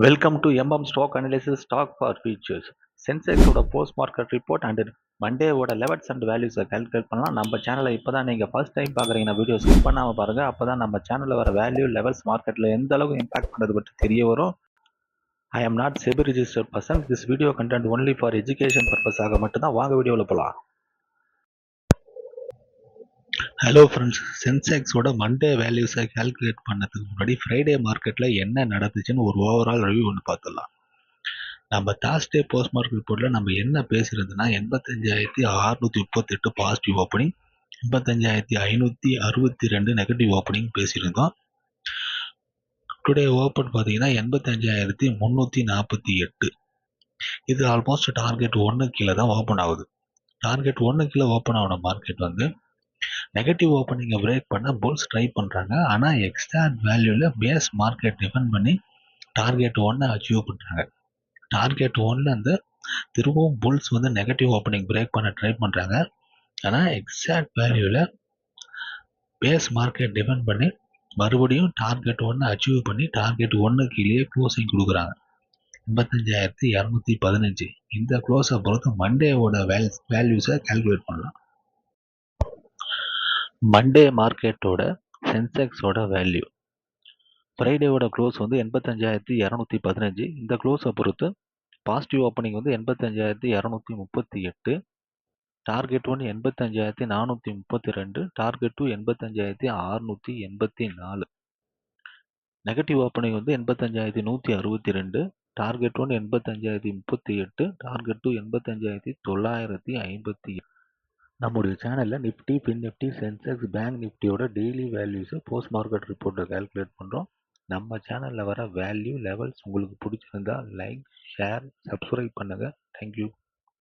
Welcome to stock analysis stock for futures. சென்செக்ஸோட post market report and மண்டேவோட levels and வேல்யூஸை calculate பண்ணலாம். நம்ம சேனலை இப்போ தான் நீங்கள் ஃபர்ஸ்ட் டைம் பார்க்குறீங்கன்னா வீடியோ ஸ்கிப் பண்ணாமல் பாருங்கள். அப்போ தான் நம்ம சேனலில் வர வேல்யூ லெவல்ஸ் மார்க்கெட்டில் எந்த அளவுக்கு இம்பாக்ட் பண்ணுறது பற்றி தெரிய வரும். I am not SEBI registered person. This video content only for education பர்பஸாக மட்டும்தான். வாங்க வீடியோவில் போகலாம். ஹலோ ஃப்ரெண்ட்ஸ், சென்செக்ஸோட மண்டே வேல்யூஸை கால்குலேட் பண்ணதுக்கு முன்னாடி ஃப்ரைடே மார்க்கெட்டில் என்ன நடந்துச்சுன்னு ஒரு ஓவரால் ரிவ்யூ ஒன்று பார்த்துடலாம். நம்ம தாஸ்டே போஸ்ட் மார்க்கெட் ரிப்போர்ட்டில் நம்ம என்ன பேசுகிறதுனா 85,638 பாசிட்டிவ் ஓப்பனிங், 85,562 நெகட்டிவ் ஓப்பனிங் பேசியிருந்தோம். டுடே ஓப்பன் பார்த்தீங்கன்னா 85,348. இது ஆல்மோஸ்ட் டார்கெட் 1 கீழே தான் ஓப்பன் ஆகுது. டார்கெட் 1 கீழே ஓப்பன் ஆன மார்க்கெட் வந்து நெகட்டிவ் ஓப்பனிங்கை பிரேக் பண்ண புல்ஸ் ட்ரை பண்ணுறாங்க. ஆனால் எக்ஸ்ட்ரா வேல்யூவில் பேஸ் மார்க்கெட் டிபெண்ட் பண்ணி டார்கெட் 1 அச்சீவ் பண்ணுறாங்க. டார்கெட் 1 வந்து திரும்பவும் புல்ஸ் வந்து நெகட்டிவ் ஓப்பனிங் பிரேக் பண்ண ட்ரை பண்ணுறாங்க. ஆனால் எக்ஸாக்ட் வேல்யூவில் பேஸ் மார்க்கெட் டிபெண்ட் பண்ணி மறுபடியும் டார்கெட் 1 அச்சீவ் பண்ணி டார்கெட் 1 கீழே க்ளோசிங் கொடுக்குறாங்க. 85,215. இந்த க்ளோஸை பொறுத்து மண்டேவோட வேல்யூஸை கால்குலேட் பண்ணலாம். மண்டே மார்க்கெட்டோட சென்செக்ஸோட வேல்யூ ஃப்ரைடேவோட க்ளோஸ் வந்து 85,215. இந்த க்ளோஸை பொறுத்து பாசிட்டிவ் ஓப்பனிங் வந்து 85,238, டார்கெட் 1 85,432, டார்கெட் 2 85,684, நெகட்டிவ் ஓப்பனிங் வந்து 85,162, டார்கெட் 1 85,038, டார்கெட் 2 85,958. நம்முடைய சேனலில் Nifty, Fin Nifty, Sensex, bank நிஃப்டியோட டெய்லி வேல்யூஸை போஸ்ட் மார்க்கெட் ரிப்போர்ட்டை கால்குலேட் பண்ணுறோம். நம்ம சேனலில் வர வேல்யூ லெவல்ஸ் உங்களுக்கு பிடிச்சிருந்தா லைக், ஷேர், சப்ஸ்கிரைப் பண்ணுங்கள். தேங்க்யூ.